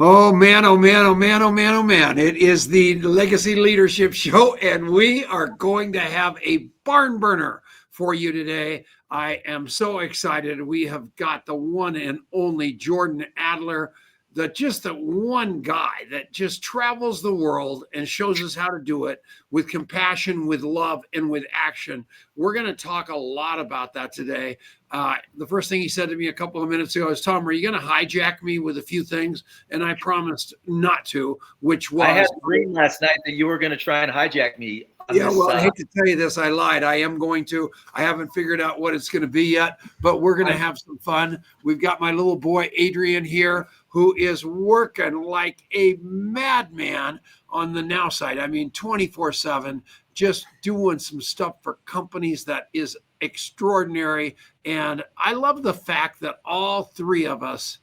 Oh man, oh man, oh man, oh man, oh man. It is the Legacy Leadership Show, and we are going to have a barn burner for you today. I am so excited. We have got the one and only Jordan Adler, the one guy that just travels the world and shows us how to do it with compassion, with love, and with action. We're going to talk a lot about that today. The first thing he said to me a couple of minutes ago is, Tom, are you going to hijack me with a few things? And I promised not to, which was. I had a dream last night that you were going to try and hijack me. Yeah, well, I hate to tell you this. I lied. I am going to. I haven't figured out what it's going to be yet, but we're going to have some fun. We've got my little boy, Adrian, here, who is working like a madman on the Now.Site. I mean, 24/7, just doing some stuff for companies that is extraordinary. And I love the fact that all three of us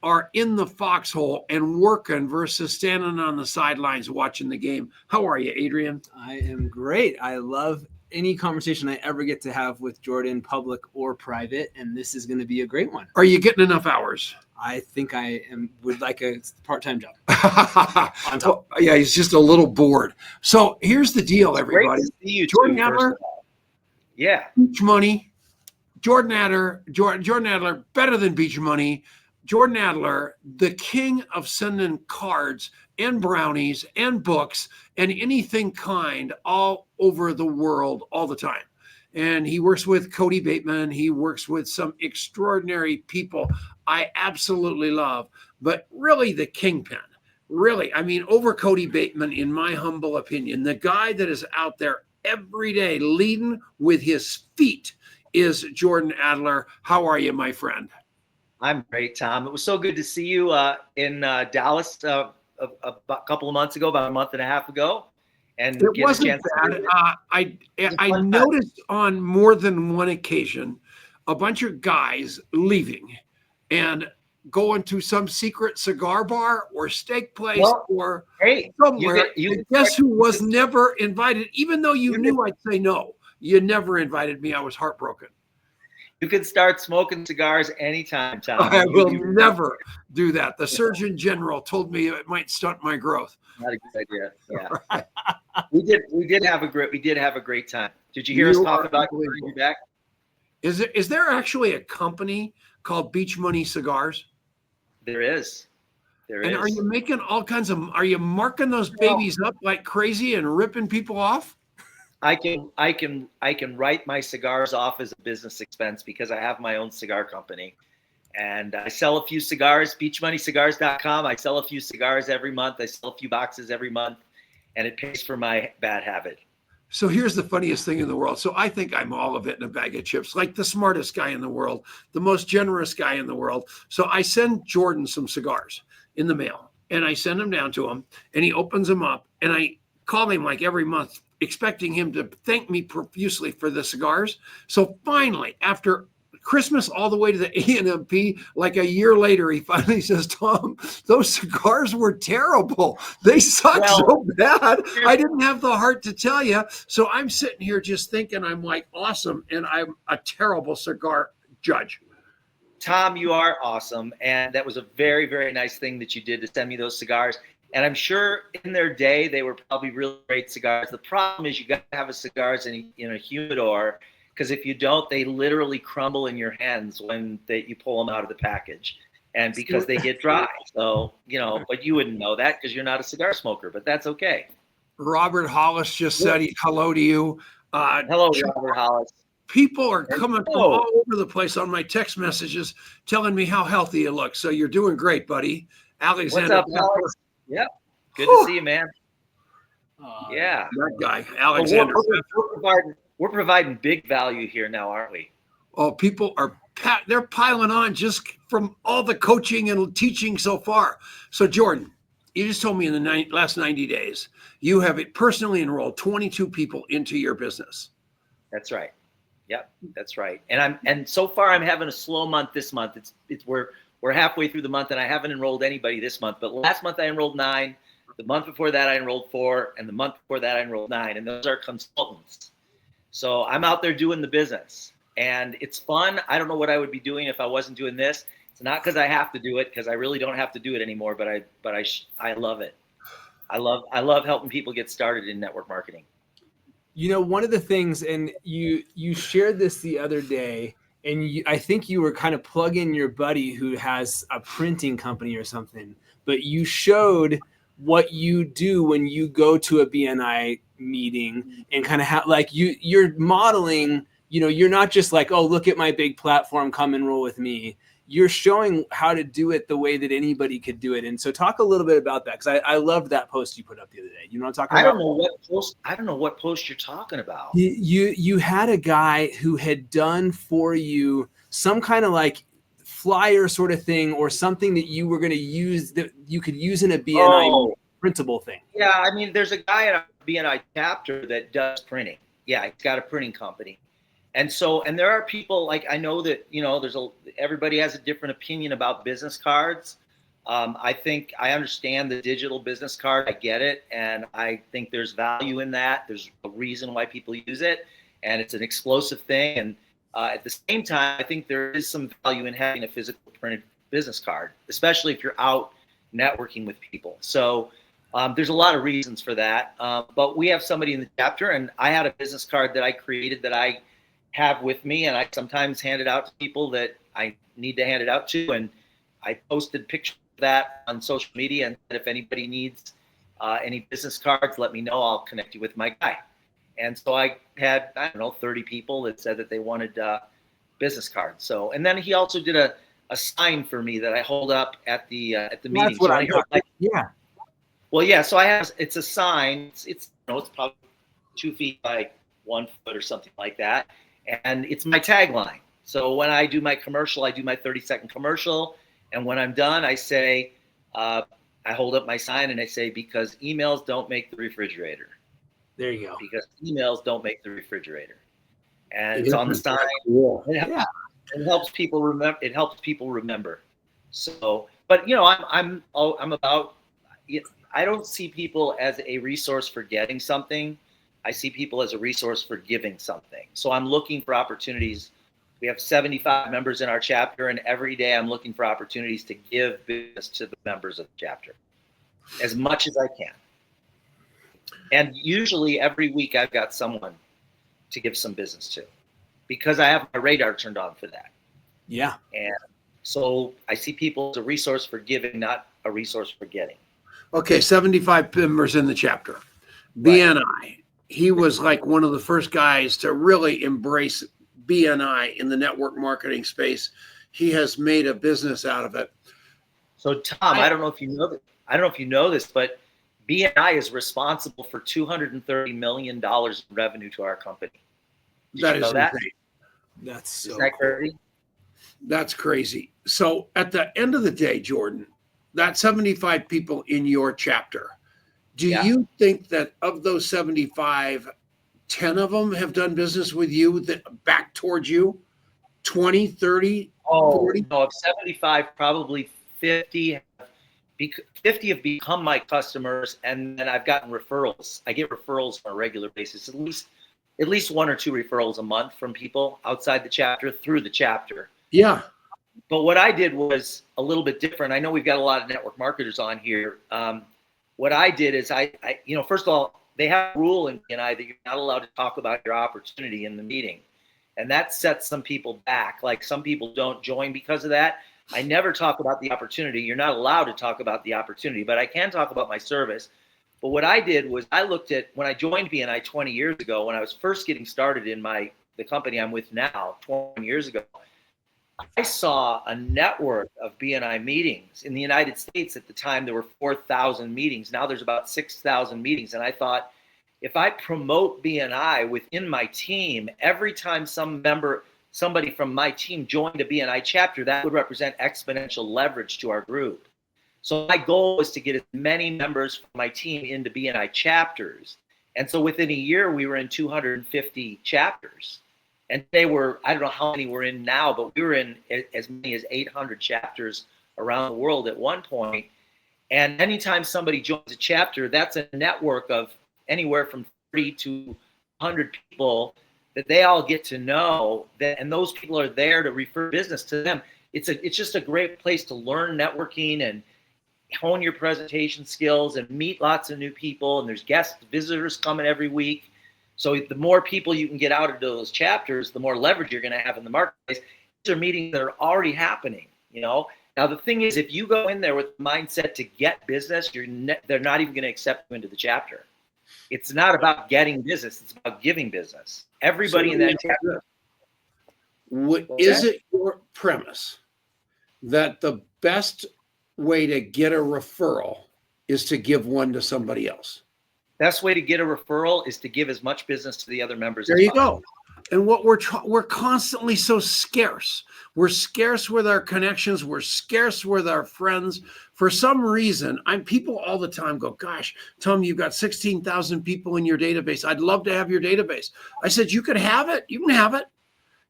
are in the foxhole and working versus standing on the sidelines watching the game. How are you, Adrian? I am great. I love any conversation I ever get to have with Jordan, public or private, and this is going to be a great one. Are you getting enough hours? I think I would like a part-time job. On top. Yeah, he's just a little bored. So here's the deal, everybody. Great to see you Jordan too, Adler, yeah. Beach Money. Jordan Adler, better than Beach Money. Jordan Adler, the king of sending cards and brownies and books and anything kind all over the world all the time. And he works with Cody Bateman. He works with some extraordinary people I absolutely love, but really the kingpin, really, I mean, over Cody Bateman, in my humble opinion, the guy that is out there every day leading with his feet is Jordan Adler. How are you, my friend? I'm great, Tom. It was so good to see you in Dallas a couple of months ago, about a month and a half ago. And it wasn't bad. I noticed on more than one occasion a bunch of guys leaving and going to some secret cigar bar or steak place or somewhere. Guess who was never invited, even though you knew I'd say no. You never invited me. I was heartbroken. You can start smoking cigars anytime, Tom. I will never do that. The Surgeon General told me it might stunt my growth. Not a good idea. Yeah. we did have a great time. Did you hear us talk about bringing you back? Is there actually a company called Beach Money Cigars? There is. And are you making all kinds of, are you marking those babies up like crazy and ripping people off? I can write my cigars off as a business expense because I have my own cigar company, and I sell a few cigars. BeachMoneyCigars.com. I sell a few cigars every month. I sell a few boxes every month, and it pays for my bad habit. So here's the funniest thing in the world. So I think I'm all of it in a bag of chips, like the smartest guy in the world, the most generous guy in the world. So I send Jordan some cigars in the mail, and I send them down to him, and he opens them up, and I call him like every month, expecting him to thank me profusely for the cigars. So finally, after Christmas all the way to the ANMP, like a year later, he finally says, Tom, those cigars were terrible. They sucked so bad. I didn't have the heart to tell you. So I'm sitting here just thinking I'm like awesome, and I'm a terrible cigar judge. Tom, you are awesome. And that was a very, very nice thing that you did to send me those cigars. And I'm sure in their day, they were probably really great cigars. The problem is you got to have a cigars in a humidor, because if you don't, they literally crumble in your hands when you pull them out of the package, and because they get dry. So, but you wouldn't know that because you're not a cigar smoker, but that's okay. Robert Hollis just said hello to you. Hello, Robert Hollis. People are coming from all over the place on my text messages telling me how healthy you look. So you're doing great, buddy. Alexander. What's up, Alex? Yep. Good to see you, man. Yeah. That guy, Alexander. We're providing big value here now, aren't we? Oh, people are they're piling on just from all the coaching and teaching so far. So, Jordan, you just told me in the last 90 days, you have personally enrolled 22 people into your business. That's right. Yep, that's right. And so far I'm having a slow month this month. We're halfway through the month, and I haven't enrolled anybody this month. But last month I enrolled 9. The month before that I enrolled 4, and the month before that I enrolled 9. And those are consultants. So I'm out there doing the business, and it's fun. I don't know what I would be doing if I wasn't doing this. It's not because I have to do it, because I really don't have to do it anymore, but I love it. I love helping people get started in network marketing. You know, one of the things, and you shared this the other day, and I think you were kind of plugging your buddy who has a printing company or something, but you showed what you do when you go to a BNI meeting, and kind of how, like, you're modeling, you know, you're not just like, oh, look at my big platform, come and roll with me. You're showing how to do it the way that anybody could do it. And so talk a little bit about that, because I loved that post you put up the other day. You know what I'm talking about? I don't know what post you're talking about. You had a guy who had done for you some kind of like flyer sort of thing, or something that you were going to use, that you could use in a BNI printable thing. Yeah, I mean, there's a guy at our BNI chapter that does printing. Yeah, he's got a printing company. And there are people, like, I know that, you know, everybody has a different opinion about business cards. I think I understand the digital business card. I get it. And I think there's value in that. There's a reason why people use it. And it's an explosive thing. And at the same time, I think there is some value in having a physical printed business card, especially if you're out networking with people. So there's a lot of reasons for that. But we have somebody in the chapter, and I had a business card that I created that I have with me, and I sometimes hand it out to people that I need to hand it out to. And I posted pictures of that on social media, and said, if anybody needs any business cards, let me know. I'll connect you with my guy. And so I had, 30 people that said that they wanted business cards. So, and then he also did a sign for me that I hold up at the meeting. That's what I thought. Yeah. Well, yeah. So it's a sign. It's probably 2 feet by 1 foot or something like that. And it's my tagline. So when I do my commercial, I do my 30-second commercial. And when I'm done, I say, I hold up my sign and I say, because emails don't make the refrigerator. There you go. Because emails don't make the refrigerator. And it's on the sign. Cool. Yeah. It helps people remember. It helps people remember. So, but, you know, I'm about, I don't see people as a resource for getting something. I see people as a resource for giving something. So I'm looking for opportunities. We have 75 members in our chapter, and every day I'm looking for opportunities to give business to the members of the chapter as much as I can. And usually every week I've got someone to give some business to, because I have my radar turned on for that. Yeah. And so I see people as a resource for giving, not a resource for getting. Okay, 75 members in the chapter. Right. BNI. He was like one of the first guys to really embrace BNI in the network marketing space. He has made a business out of it. So Tom, I don't know if you know that. I don't know if you know this, but BNI is responsible for $230 million in revenue to our company. That is insane. That's so Isn't that crazy? That's crazy. So at the end of the day, Jordan, that 75 people in your chapter, do you think that of those 75, 10 of them have done business with you, that back towards you? 20, 30, 40? No, of 75, probably 50 have become my customers, and then I've gotten referrals. I get referrals on a regular basis, at least 1 or 2 referrals a month from people outside the chapter through the chapter. Yeah. But what I did was a little bit different. I know we've got a lot of network marketers on here. What I did is I first of all, they have a rule in BNI that you're not allowed to talk about your opportunity in the meeting. And that sets some people back. Like, some people don't join because of that. I never talk about the opportunity. You're not allowed to talk about the opportunity, but I can talk about my service. But what I did was I looked at, when I joined BNI 20 years ago, when I was first getting started in the company I'm with now, 20 years ago, I saw a network of BNI meetings in the United States. At the time, there were 4,000 meetings. Now there's about 6,000 meetings. And I thought, if I promote BNI within my team, every time somebody from my team joined a BNI chapter, that would represent exponential leverage to our group. So my goal was to get as many members from my team into BNI chapters. And so within a year, we were in 250 chapters. And I don't know how many we're in now, but we were in as many as 800 chapters around the world at one point. And anytime somebody joins a chapter, that's a network of anywhere from 30 to 100 people that they all get to know. And those people are there to refer business to them. it's just a great place to learn networking and hone your presentation skills and meet lots of new people. And there's guest visitors coming every week. So the more people you can get out of those chapters, the more leverage you're going to have in the marketplace. These are meetings that are already happening, you know. Now, the thing is, if you go in there with the mindset to get business, they're not even going to accept you into the chapter. It's not about getting business. It's about giving business. Everybody in that chapter. Is it your premise that the best way to get a referral is to give one to somebody else? Best way to get a referral is to give as much business to the other members. There you go. And what we're constantly so scarce. We're scarce with our connections. We're scarce with our friends. For some reason, people all the time go, gosh, Tom, you've got 16,000 people in your database. I'd love to have your database. I said, you could have it. You can have it.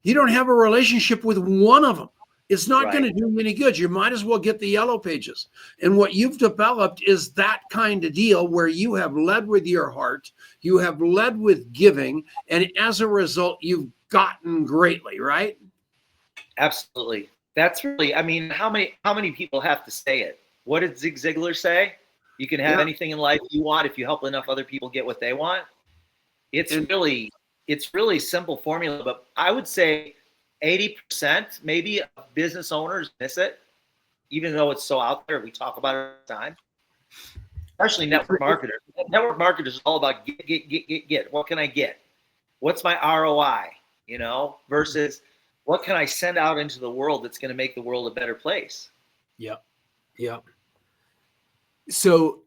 You don't have a relationship with one of them. It's not going to do you any good. You might as well get the yellow pages. And what you've developed is that kind of deal where you have led with your heart, you have led with giving, and as a result, you've gotten greatly, right? Absolutely. That's really, I mean, how many people have to say it? What did Zig Ziglar say? You can have anything in life you want if you help enough other people get what they want. It's really simple formula, but I would say 80% maybe of business owners miss it, even though it's so out there. We talk about it all the time, especially network marketers. Network marketers is all about get. What can I get? What's my ROI? You know, versus what can I send out into the world that's going to make the world a better place? Yep. So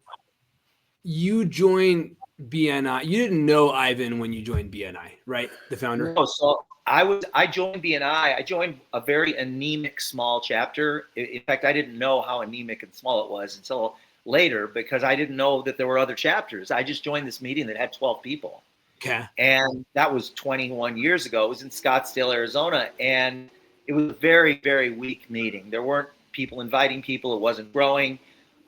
you joined BNI. You didn't know Ivan when you joined BNI, right? The founder. No, so I joined BNI. I joined a very anemic small chapter. In fact, I didn't know how anemic and small it was until later, because I didn't know that there were other chapters. I just joined this meeting that had 12 people. Okay. And that was 21 years ago. It was in Scottsdale, Arizona. And it was a very, very weak meeting. There weren't people inviting people. It wasn't growing.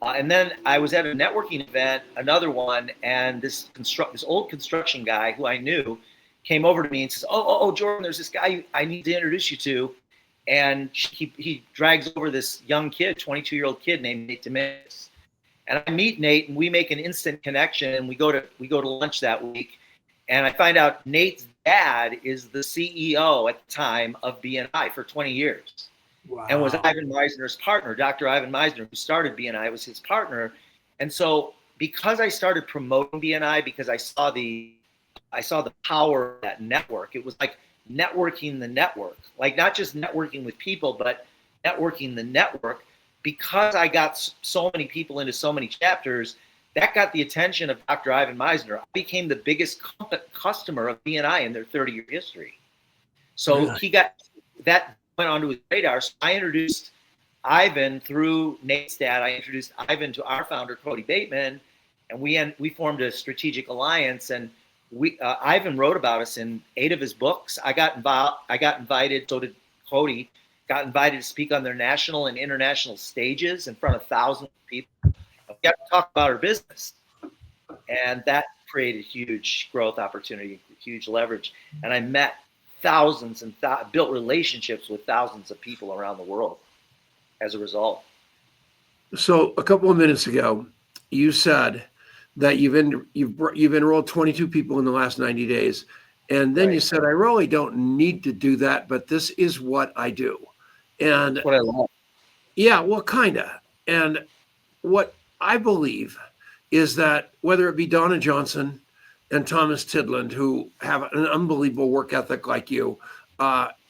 And then I was at a networking event, another one, and this old construction guy who I knew came over to me and says, oh, Jordan, there's this guy I need to introduce you to. And he drags over this young kid, 22-year-old kid named Nate Dominguez. And I meet Nate, and we make an instant connection, and we go to lunch that week. And I find out Nate's dad is the CEO at the time of BNI for 20 years. Wow. And was Ivan Meisner's partner. Dr. Ivan Meisner, who started BNI, was his partner. And so because I started promoting BNI, because I saw the power of that network, it was like networking the network, like not just networking with people, but networking the network. Because I got so many people into so many chapters, that got the attention of Dr. Ivan Meisner. I became the biggest customer of BNI in their 30-year history. So he got that went onto his radar. So I introduced Ivan through Nate's dad. I introduced Ivan to our founder, Cody Bateman, and we formed a strategic alliance. And Ivan wrote about us in 8 of his books. I got invited. So did Cody. Got invited to speak on their national and international stages in front of thousands of people. We got to talk about our business, and that created huge growth opportunity, huge leverage. And I met thousands and built relationships with thousands of people around the world as a result. So a couple of minutes ago, you said that you've enrolled 22 people in the last 90 days. And then you said, I really don't need to do that, but this is what I do. And that's what I love. Yeah, well, kind of. And what I believe is that whether it be Donna Johnson and Thomas Tidland, who have an unbelievable work ethic like you,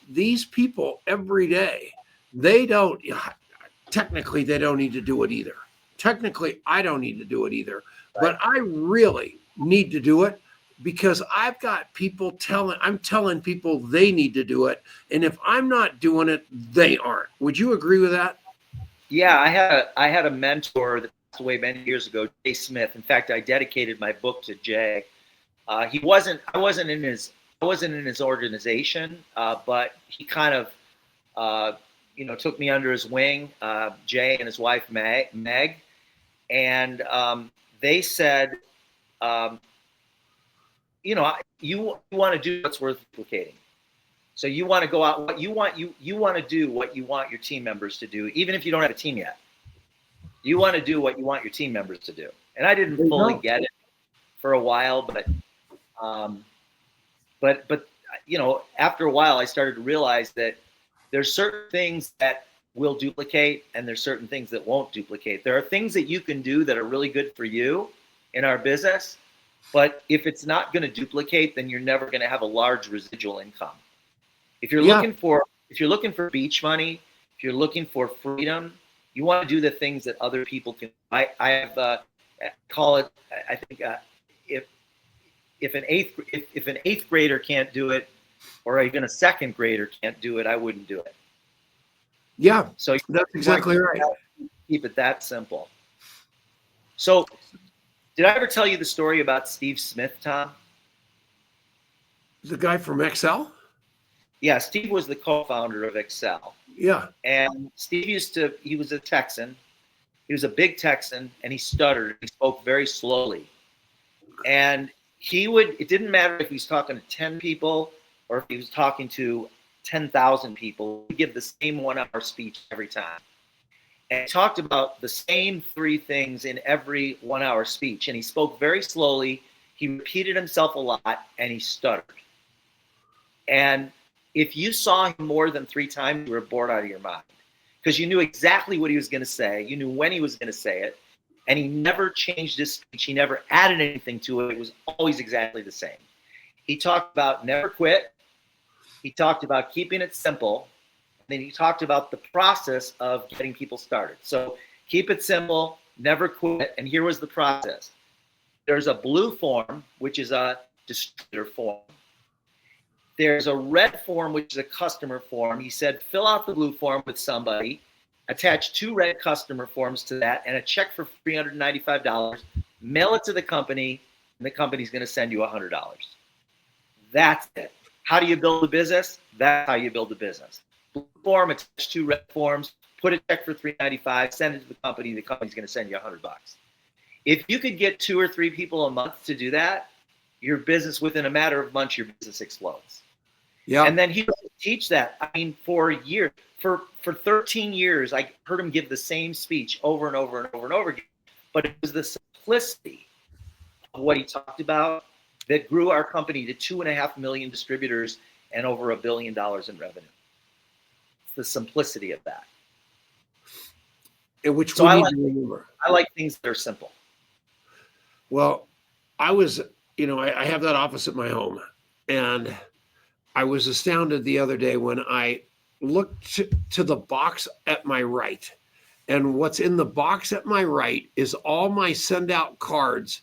these people every day, technically they don't need to do it either. Technically, I don't need to do it either. But I really need to do it, because I've got people I'm telling people they need to do it. And if I'm not doing it, they aren't. Would you agree with that? Yeah, I had a mentor that passed away many years ago, Jay Smith. In fact, I dedicated my book to Jay. I wasn't in his organization, but he kind of, took me under his wing, Jay and his wife, Meg. And they said, you want to do what's worth duplicating. So you want to go out, what you want, you want to do what you want your team members to do, even if you don't have a team yet. You want to do what you want your team members to do. And I didn't fully get it for a while, but you know, after a while, I started to realize that there's certain things that will duplicate and there's certain things that won't duplicate. There are things that you can do that are really good for you in our business, but if it's not going to duplicate, then you're never going to have a large residual income. If you're looking for beach money, if you're looking for freedom, you want to do the things that other people can. I have call it. I think if an eighth grader can't do it, or even a second grader can't do it, I wouldn't do it. Yeah, so that's exactly right. Keep it that simple. So, did I ever tell you the story about Steve Smith, Tom? The guy from Excel? Yeah, Steve was the co-founder of Excel. Yeah. And Steve he was a Texan. He was a big Texan, and he stuttered. He spoke very slowly. And it didn't matter if he was talking to 10 people or if he was talking to 10,000 people, he'd give the same 1 hour speech every time. And he talked about the same 3 things in every 1 hour speech. And he spoke very slowly. He repeated himself a lot, and he stuttered. And if you saw him more than 3 times, you were bored out of your mind, because you knew exactly what he was going to say. You knew when he was going to say it, and he never changed his speech. He never added anything to it. It was always exactly the same. He talked about never quit. He talked about keeping it simple. And then he talked about the process of getting people started. So keep it simple, never quit. And here was the process. There's a blue form, which is a distributor form. There's a red form, which is a customer form. He said, fill out the blue form with somebody, attach 2 red customer forms to that, and a check for $395, mail it to the company, and the company's going to send you $100. That's it. How do you build a business? That's how you build a business. Blue form, attach 2 red forms, put a check for $395, send it to the company's going to send you $100. If you could get 2 or 3 people a month to do that, your business, within a matter of months, your business explodes. Yeah. And then he would teach that. I mean, for years, for 13 years, I heard him give the same speech over and over and over and over again. But it was the simplicity of what he talked about that grew our company to 2.5 million distributors and over $1 billion in revenue. It's the simplicity of that. And which so we need to remember. I like things that are simple. Well, I was, I have that office at my home, and I was astounded the other day when I looked to the box at my right, and what's in the box at my right is all my send out cards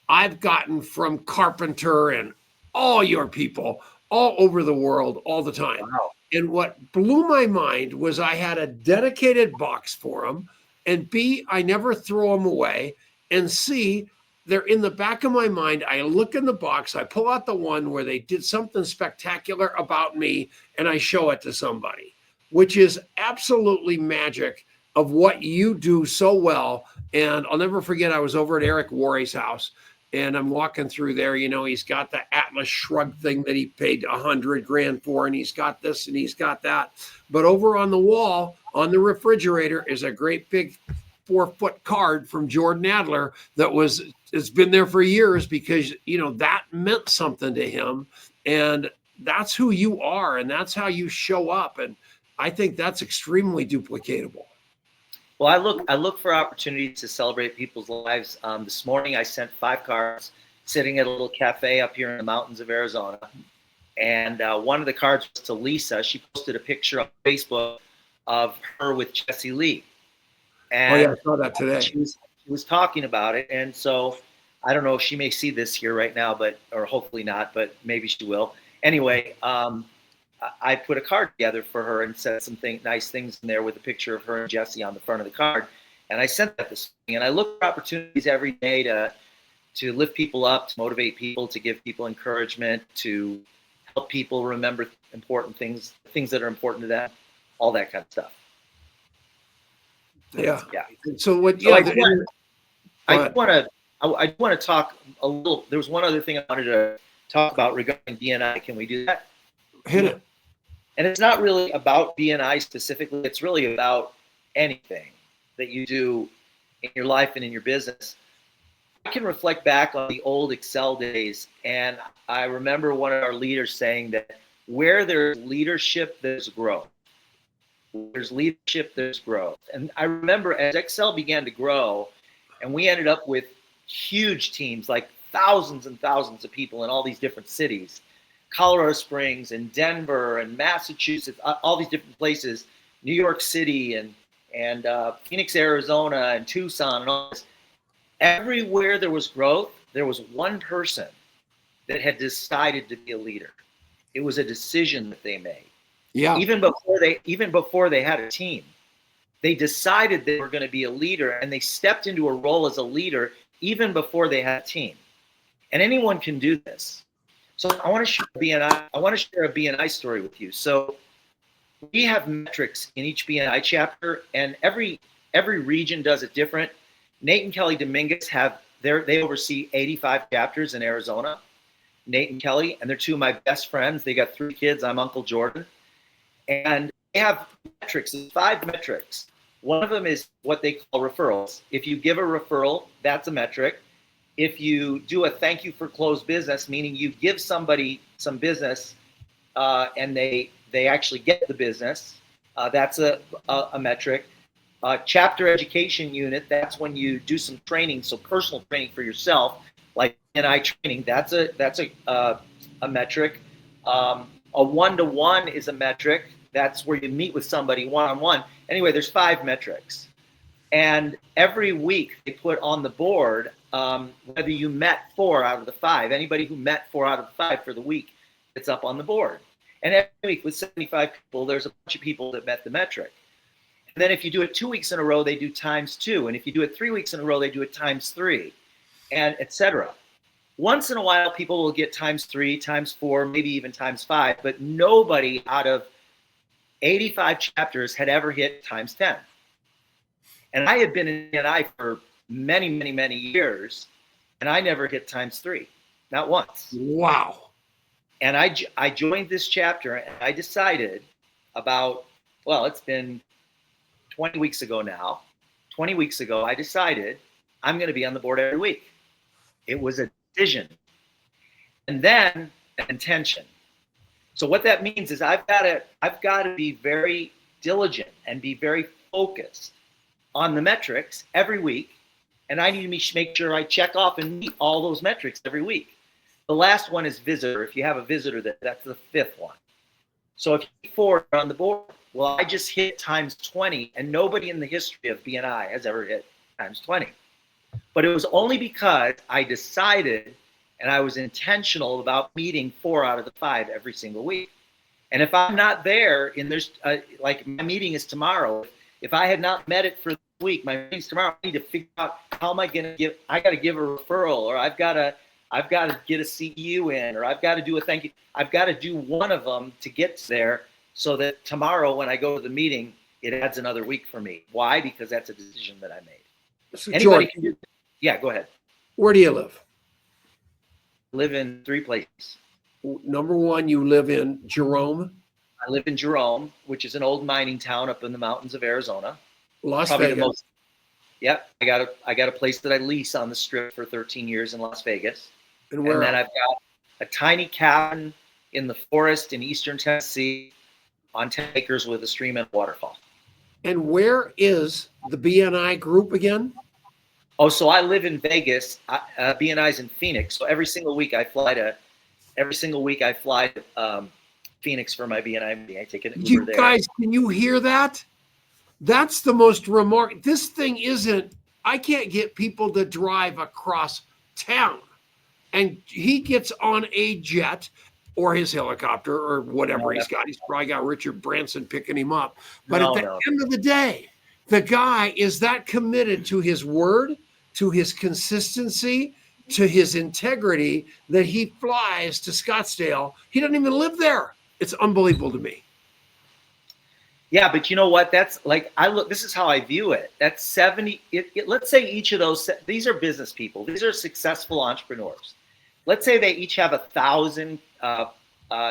I've gotten from Carpenter and all your people all over the world all the time. Wow. And what blew my mind was I had a dedicated box for them, and B, I never throw them away, and C, they're in the back of my mind. I look in the box, I pull out the one where they did something spectacular about me, and I show it to somebody, which is absolutely magic of what you do so well. And I'll never forget, I was over at Eric Worre's house, and I'm walking through there. He's got the Atlas shrug thing that he paid $100,000 for, and he's got this and he's got that. But over on the wall, on the refrigerator, is a great big 4-foot card from Jordan Adler it's been there for years, because that meant something to him, and that's who you are, and that's how you show up, and I think that's extremely duplicatable. Well, I look for opportunities to celebrate people's lives. This morning I sent 5 cards sitting at a little cafe up here in the mountains of Arizona, and one of the cards was to Lisa. She posted a picture on Facebook of her with Jesse Lee. And I saw that today. She was talking about it, and so I don't know if she may see this here right now, or hopefully not, but maybe she will. Anyway, I put a card together for her and said some nice things in there with a picture of her and Jesse on the front of the card, and I sent that this morning. And I look for opportunities every day to lift people up, to motivate people, to give people encouragement, to help people remember important things that are important to them, all that kind of stuff. Yeah. So what? So I want to talk a little. There was one other thing I wanted to talk about regarding D&I. Can we do that? Hit it. And it's not really about BNI specifically. It's really about anything that you do in your life and in your business. I can reflect back on the old Excel days, and I remember one of our leaders saying that where there's leadership, there's growth. Where there's leadership, there's growth. And I remember as Excel began to grow, and we ended up with huge teams, like thousands and thousands of people in all these different cities, Colorado Springs and Denver and Massachusetts, all these different places, New York City and Phoenix, Arizona and Tucson and all this. Everywhere there was growth, there was one person that had decided to be a leader. It was a decision that they made. Yeah. Even before they had a team, they decided they were going to be a leader, and they stepped into a role as a leader even before they had a team. And anyone can do this. So I want to share a BNI story with you. So we have metrics in each BNI chapter, and every region does it different. Nate and Kelly Dominguez they oversee 85 chapters in Arizona. Nate and Kelly, and they're two of my best friends. They got 3 kids. I'm Uncle Jordan. And they have metrics, 5 metrics. One of them is what they call referrals. If you give a referral, that's a metric. If you do a thank you for closed business, meaning you give somebody some business and they actually get the business, that's a metric. Chapter education unit, that's when you do some training, so personal training for yourself, like BNI training, that's a metric. A one-to-one is a metric. That's where you meet with somebody one-on-one. Anyway, there's 5 metrics. And every week they put on the board whether you met 4 out of the 5. Anybody who met 4 out of the 5 for the week, it's up on the board. And every week with 75 people, there's a bunch of people that met the metric. And then if you do it 2 weeks in a row, they do ×2. And if you do it 3 weeks in a row, they do it ×3, and etc. Once in a while, people will get ×3, ×4, maybe even ×5, but nobody out of 85 chapters had ever hit ×10. And I had been in BNI for many, many, many years, and I never hit ×3, not once. Wow. And I joined this chapter, and I decided it's been 20 weeks ago now. 20 weeks ago, I decided I'm going to be on the board every week. It was a decision. And then an intention. So what that means is I've got to be very diligent and be very focused on the metrics every week. And I need to make sure I check off and meet all those metrics every week. The last one is visitor. If you have a visitor, that's the 5th one. So if you get 4 on the board, well, I just hit ×20, and nobody in the history of BNI has ever hit ×20. But it was only because I decided and I was intentional about meeting 4 out of the 5 every single week. And if I'm not there, like my meeting is tomorrow, if I had not met it for the week, my meeting's tomorrow, I need to figure out how am I going to give, I got to give a referral, or I've got to get a CEU in, or I've got to do a thank you. I've got to do one of them to get there so that tomorrow when I go to the meeting, it adds another week for me. Why? Because that's a decision that I made. So Anybody George, can do that. Yeah, go ahead. where do you live? Live in 3 places. Number 1, you live in Jerome, I live in Jerome, which is an old mining town up in the mountains of Arizona. Las Probably Vegas. the most. Yep, I got a place that I lease on the Strip for 13 years in Las Vegas, And where and then else? I've got a tiny cabin in the forest in eastern Tennessee on 10 acres with a stream and waterfall. And where is the BNI group again? Oh, so I live in Vegas. BNI's in Phoenix. So every single week I fly to Phoenix for my BNI meeting. I take an Uber You there. guys, can you hear that? That's the most remarkable. This thing isn't, I can't get people to drive across town. And he gets on a jet or his helicopter or whatever he's got. He's probably got Richard Branson picking him up. But at the end of the day, the guy is that committed to his word, to his consistency, to his integrity that he flies to Scottsdale. He doesn't even live there. It's unbelievable to me. Yeah, but you know what? That's like, this is how I view it. That's 70. Let's say each of those, these are business people. These are successful entrepreneurs. Let's say they each have 1,000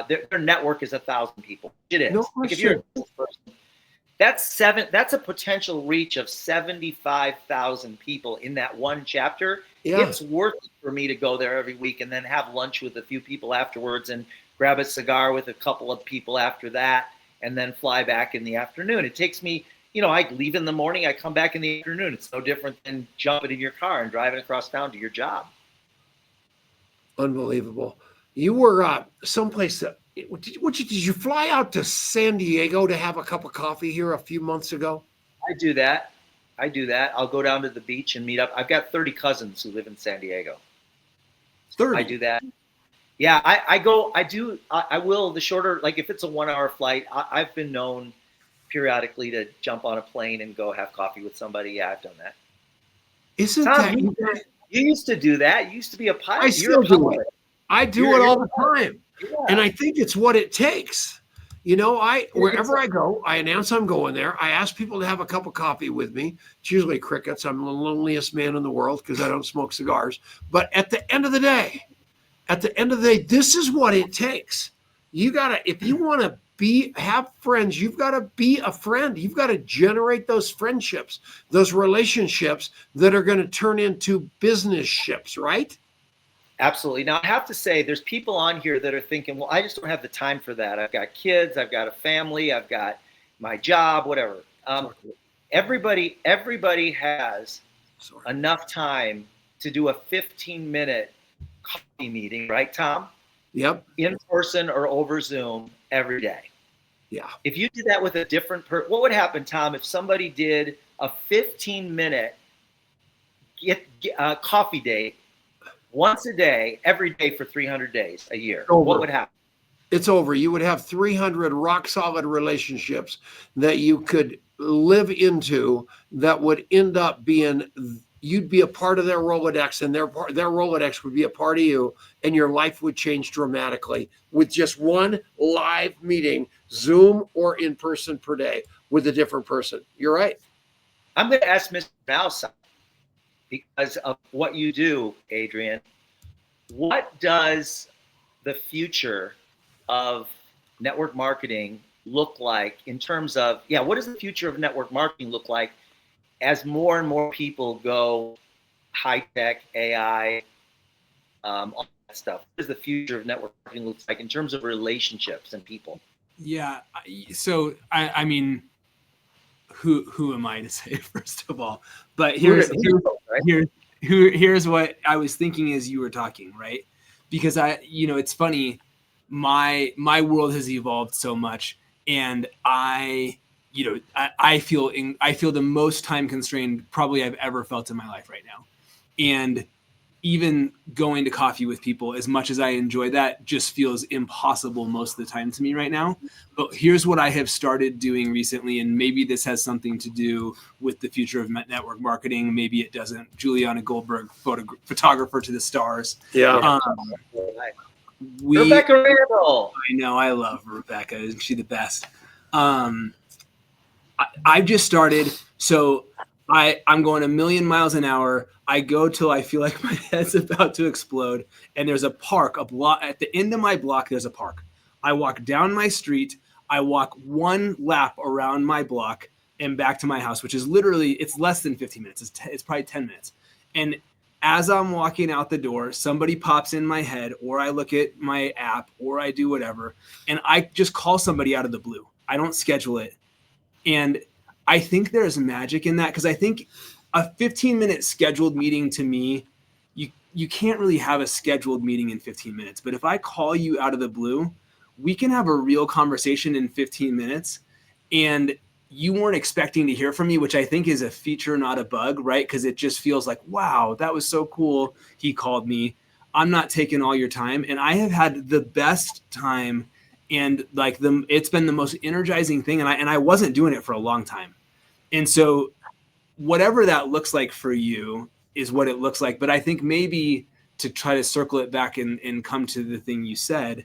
their network is 1,000 people. It is. No Like if you're question. a business person, that's a potential reach of 75,000 people in that one chapter. Yeah. It's worth it for me to go there every week and then have lunch with a few people afterwards and grab a cigar with a couple of people after that and then fly back in the afternoon. It takes me, I leave in the morning, I come back in the afternoon. It's no different than jumping in your car and driving across town to your job. Unbelievable. You were someplace that, did you fly out to San Diego to have a cup of coffee here a few months ago? I do that. I'll go down to the beach and meet up. I've got 30 cousins who live in San Diego. 30. I do that. Yeah, I will, the shorter, like if it's a 1 hour flight, I've been known periodically to jump on a plane and go have coffee with somebody. Yeah, I've done that. Isn't Tom, that you used to do that. You used to be a pilot. I still do it. I do it all the time. Yeah. And I think it's what it takes. Wherever I go, I announce I'm going there. I ask people to have a cup of coffee with me. It's usually crickets. I'm the loneliest man in the world because I don't smoke cigars. But at the end of the day, this is what it takes. If you want to have friends, you've got to be a friend. You've got to generate those friendships, those relationships that are going to turn into business ships, right? Absolutely. Now, I have to say, there's people on here that are thinking, well, I just don't have the time for that. I've got kids, I've got a family, I've got my job, whatever. Everybody has enough time to do a 15-minute coffee meeting, right, Tom? Yep. In person or over Zoom every day. Yeah. If you did that with a different person, what would happen, Tom, if somebody did a 15-minute coffee date once a day, every day for 300 days a year? What would happen? It's over. You would have 300 rock solid relationships that you could live into that would end up being, you'd be a part of their Rolodex and their Rolodex would be a part of you, and your life would change dramatically with just one live meeting, Zoom or in person per day with a different person. You're right. I'm going to ask Mr. Now.Site, because of what you do, Adrian. What does the future of network marketing look like in terms of, what does the future of network marketing look like as more and more people go high tech, AI, all that stuff? What does the future of network marketing look like in terms of relationships and people? Yeah. So, I mean, who am I to say, first of all? But here's what I was thinking as you were talking, right? Because it's funny, my world has evolved so much, and I feel the most time constrained probably I've ever felt in my life right now. And even going to coffee with people, as much as I enjoy that, just feels impossible most of the time to me right now. But here's what I have started doing recently, and maybe this has something to do with the future of network marketing. Maybe it doesn't. Juliana Goldberg, photographer to the stars. Yeah. Rebecca Randall. I know. I love Rebecca. Isn't she the best? I've just started. So I'm going 1,000,000 miles an hour. I go till I feel like my head's about to explode. And there's a park, a block at the end of my block. There's a park. I walk down my street. I walk one lap around my block and back to my house, which is literally, it's less than 15 minutes. It's probably 10 minutes. And as I'm walking out the door, somebody pops in my head, or I look at my app, or I do whatever. And I just call somebody out of the blue. I don't schedule it. And I think there's magic in that, because I think a 15-minute scheduled meeting, to me, you can't really have a scheduled meeting in 15 minutes. But if I call you out of the blue, we can have a real conversation in 15 minutes. And you weren't expecting to hear from me, which I think is a feature, not a bug, right? Because it just feels like, wow, that was so cool. He called me. I'm not taking all your time. And I have had the best time. And it's been the most energizing thing. And I wasn't doing it for a long time. And so whatever that looks like for you is what it looks like. But I think maybe to try to circle it back and come to the thing you said,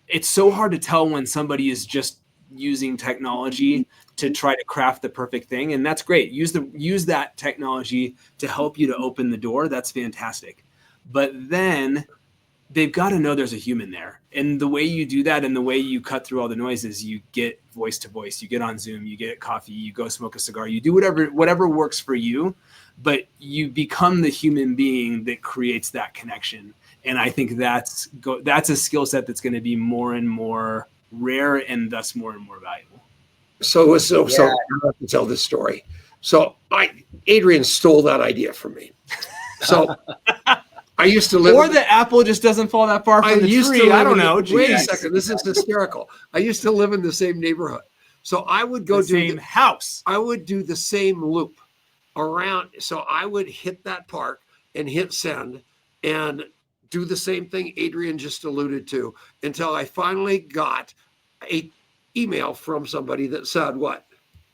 it's so hard to tell when somebody is just using technology to try to craft the perfect thing. And that's great. Use that technology to help you to open the door. That's fantastic. But then they've got to know there's a human there. And the way you do that and the way you cut through all the noises, you get voice to voice, you get on Zoom, you get coffee, you go smoke a cigar, you do whatever works for you, but you become the human being that creates that connection. And I think that's a skill set that's going to be more and more rare and thus more and more valuable. So I have to tell this story. So Adrian stole that idea from me. So I used to live. Or the apple just doesn't fall that far from the tree. I don't know. Wait a second. This is hysterical. I used to live in the same neighborhood. So I would go the same house. I would do the same loop around. So I would hit that park and hit send and do the same thing Adrian just alluded to until I finally got a email from somebody that said, what?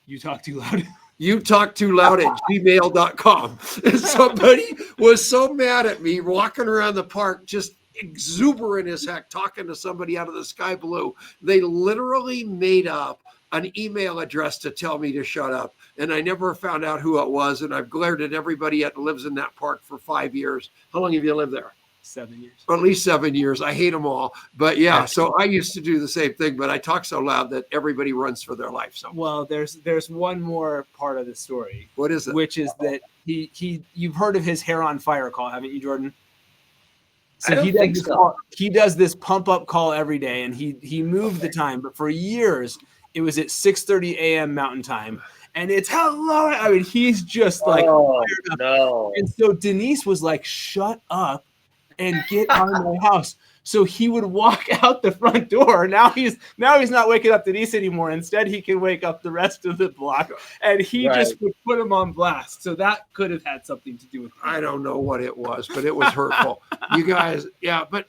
You talk too loud. You talk too loud at gmail.com. And somebody was so mad at me walking around the park, just exuberant as heck, talking to somebody out of the sky blue. They literally made up an email address to tell me to shut up. And I never found out who it was. And I've glared at everybody that lives in that park for 5 years. How long have you lived there? 7 years. Or at least 7 years. I hate them all. But yeah, so I used to do the same thing, but I talk so loud that everybody runs for their life. So well, there's one more part of the story. What is it? Which is that you've heard of his hair on fire call, haven't you, Jordan? So I don't think so. He does this pump up call every day, and he moved the time, but for years it was at 6:30 a.m. Mountain Time. And it's hello. I mean, he's just like fired up. No. And so Denise was like, shut up and get out of my house. So he would walk out the front door. Now he's not waking up Denise anymore. Instead, he can wake up the rest of the block, and he just would put him on blast. So that could have had something to do with it. I don't know what it was, but it was hurtful. You guys, yeah, but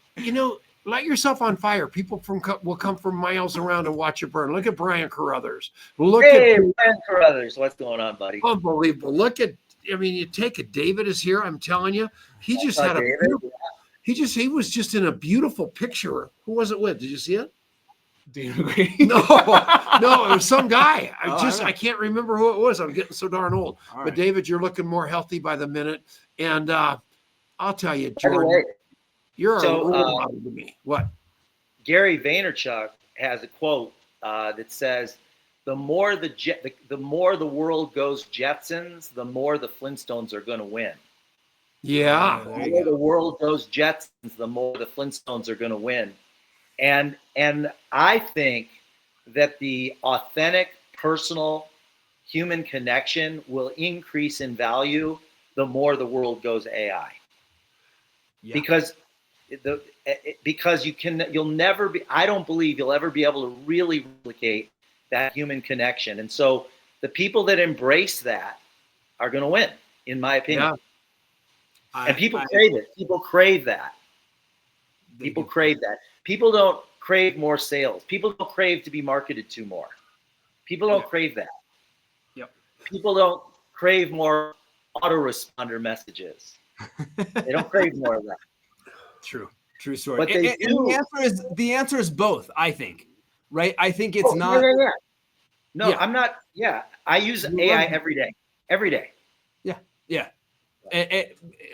light yourself on fire. People will come from miles around to watch you burn. Look at Brian Carruthers. Brian Carruthers. What's going on, buddy? Unbelievable. You take it. David is here. I'm telling you, he just had he was just in a beautiful picture. Who was it with? Did you see it? David Green. No, it was some guy. I can't remember who it was. I'm getting so darn old. All right. But David, you're looking more healthy by the minute. And I'll tell you, Jordan, you're a role model to me. What? Gary Vaynerchuk has a quote that says, "The more the world goes Jetsons, the more the Flintstones are going to win." Yeah. The more the world goes Jetsons, the more the Flintstones are going to win. And I think that the authentic, personal, human connection will increase in value the more the world goes AI. Yeah. Because you'll never be, I don't believe you'll ever be able to really replicate that human connection. And so the people that embrace that are going to win, in my opinion. Yeah. And people crave it. People crave that. People crave that. People don't crave more sales. People don't crave to be marketed to more. People don't crave that. Yep. People don't crave more autoresponder messages. They don't crave more of that. True story. But and the answer is both, I think. Right? I think it's not. Yeah. No, I'm not. Yeah. I use AI every day. Every day. Yeah.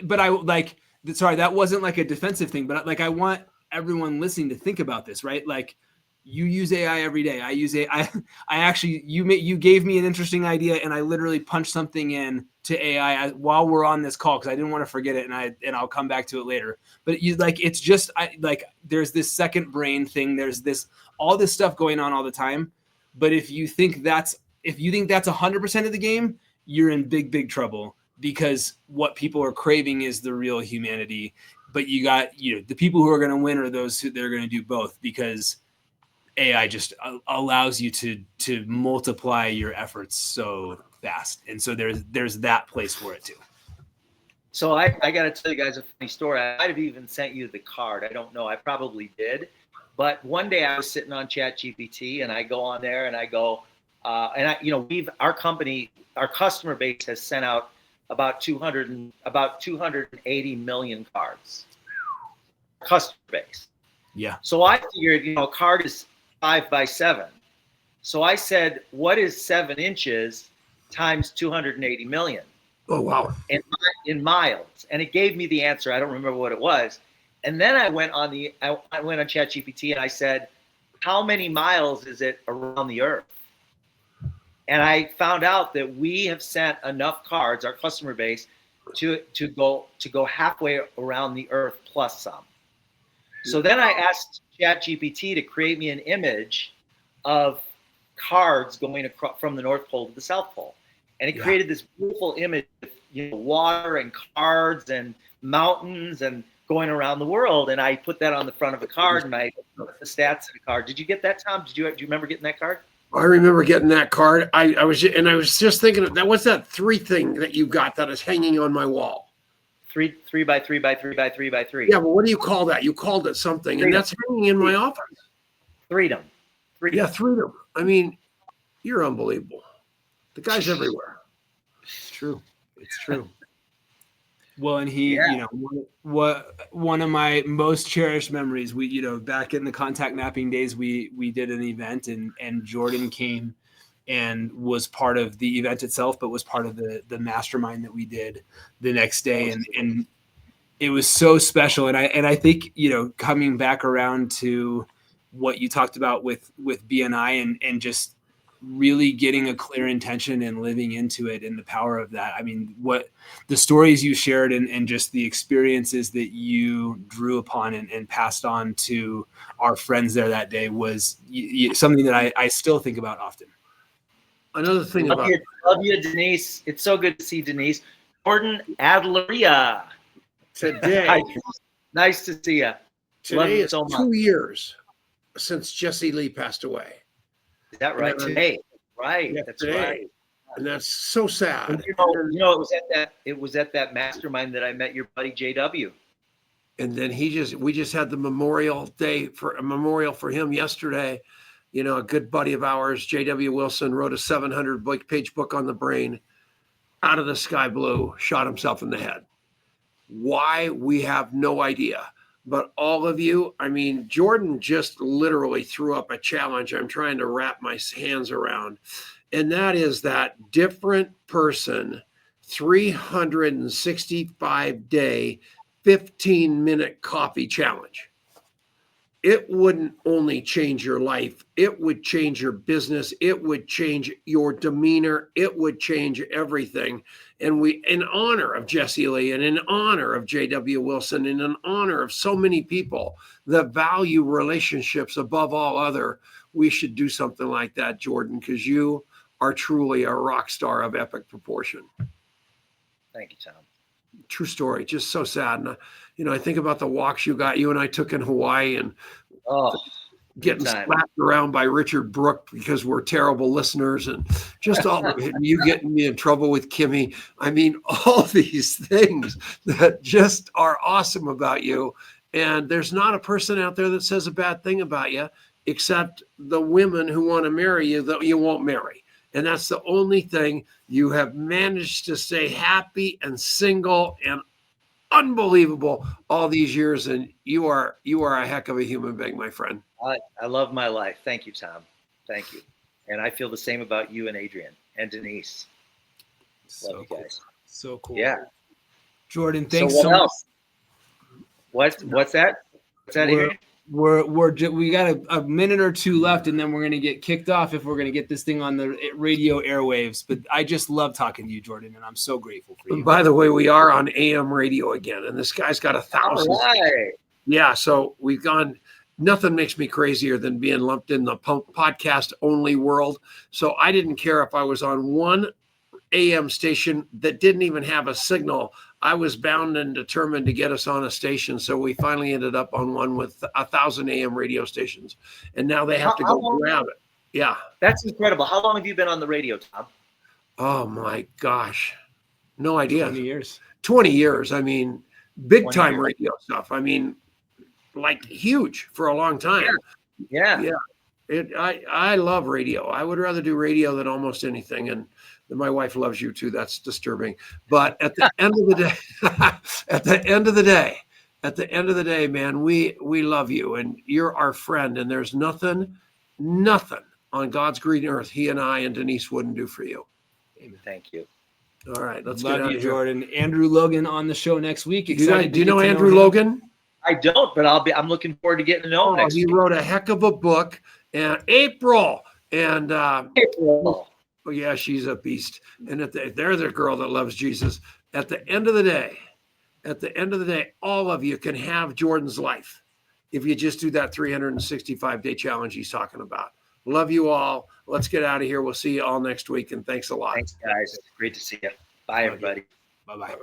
But I like, sorry, that wasn't like a defensive thing, but like I want everyone listening to think about this, right? Like you use AI every day. I use AI. I actually, you gave me an interesting idea, and I literally punched something in to AI while we're on this call because I didn't want to forget it, and I'll come back to it later. But it's just there's this second brain thing. There's all this stuff going on all the time. But if you think that's 100% of the game, you're in big trouble. Because what people are craving is the real humanity, but you got the people who are going to win are those who they're going to do both, because AI just allows you to multiply your efforts so fast, and so there's that place for it too. So I got to tell you guys a funny story. I might have even sent you the card. I don't know. I probably did, but one day I was sitting on ChatGPT and I go on there and I go, our company, our customer base has sent out about 280 million cards. Customer base. Yeah. So I figured, a card is 5 by 7. So I said, what is 7 inches times 280 million? Oh, wow. In miles. And it gave me the answer. I don't remember what it was. And then I went on ChatGPT and I said, how many miles is it around the earth? And I found out that we have sent enough cards, our customer base, to go halfway around the earth plus some. So then I asked ChatGPT to create me an image of cards going across from the North Pole to the South Pole. And it created this beautiful image of, water and cards and mountains and going around the world. And I put that on the front of a card and I put the stats in the card. Did you get that, Tom? Do you remember getting that card? I remember getting that card. I was just thinking of that. What's that 3 thing that you got that is hanging on my wall? 3 by 3 by 3 by 3 by 3. Yeah, but what do you call that? You called it something, and that's hanging in my office. Freedom. Yeah, freedom. I mean, you're unbelievable. The guy's everywhere. It's true. It's true. Well, and he, one of my most cherished memories, we, back in the contact mapping days, we did an event and Jordan came and was part of the event itself, but was part of the mastermind that we did the next day. And it was so special. And I think, coming back around to what you talked about with BNI and just really getting a clear intention and living into it and the power of that. I mean, what the stories you shared and just the experiences that you drew upon and passed on to our friends there that day was something that I still think about often. Another thing love you, Denise. It's so good to see Denise. Jordan Adler. Today. Nice to see you. Today is so 2 yeyears since Jesse Lee passed away. Is that right? Today, right? Yeah, that's today. Right. And that's so sad. And it was at that mastermind that I met your buddy JW. And then we just had the memorial for him yesterday. A good buddy of ours, JW Wilson, wrote a 700-page book on the brain. Out of the sky blue, shot himself in the head. Why? We have no idea. But all of you, I mean, Jordan just literally threw up a challenge I'm trying to wrap my hands around. And that is that different person, 365-day, 15-minute coffee challenge. It wouldn't only change your life. It would change your business. It would change your demeanor. It would change everything. And we, in honor of Jesse Lee and in honor of J.W. Wilson and in honor of so many people that value relationships above all other, we should do something like that, Jordan, because you are truly a rock star of epic proportion. Thank you, Tom. True story. Just so sad. And, I think about the walks you and I took in Hawaii and getting slapped around by Richard Brooke because we're terrible listeners and just all of it. You getting me in trouble with Kimmy. I mean, all these things that just are awesome about you. And there's not a person out there that says a bad thing about you, except the women who want to marry you that you won't marry. And that's the only thing. You have managed to stay happy and single and unbelievable all these years. And you are a heck of a human being, my friend. I love my life. Thank you, Tom. Thank you. And I feel the same about you and Adrian and Denise. Love you guys. So cool. Yeah. Jordan, thanks so much. What's that? What's that, Adrian? We got a minute or two left, and then we're going to get kicked off if we're going to get this thing on the radio airwaves. But I just love talking to you, Jordan, and I'm so grateful for you. And by the way, we are on AM radio again, and this guy's got 1,000. Right. Yeah, so we've gone. Nothing makes me crazier than being lumped in the podcast only world. So I didn't care if I was on one AM station that didn't even have a signal. I was bound and determined to get us on a station. So we finally ended up on one with 1,000 AM radio stations. And now they have to go grab it. Yeah. That's incredible. How long have you been on the radio, Tom? Oh, my gosh. No idea. 20 years. 20 years. I mean, big time radio stuff. I mean, like huge for a long time. Yeah. I love radio. I would rather do radio than almost anything. And my wife loves you too. That's disturbing. But at the end of the day, at the end of the day, man, we love you and you're our friend. And there's nothing on God's green earth he and I and Denise wouldn't do for you. Amen. Thank you. All right. Let's love get out you, of here. Jordan. Andrew Logan on the show next week. Do you know Andrew Logan? I don't, but I'm looking forward to getting to know him next he week. wrote a heck of a book. And April, and April. oh yeah, she's a beast. And there's a girl that loves Jesus. At the end of the day, all of you can have Jordan's life if you just do that 365-day challenge he's talking about. Love you all. Let's get out of here. We'll see you all next week. And thanks a lot. Thanks, guys. Great to see you. Bye, everybody. Bye-bye.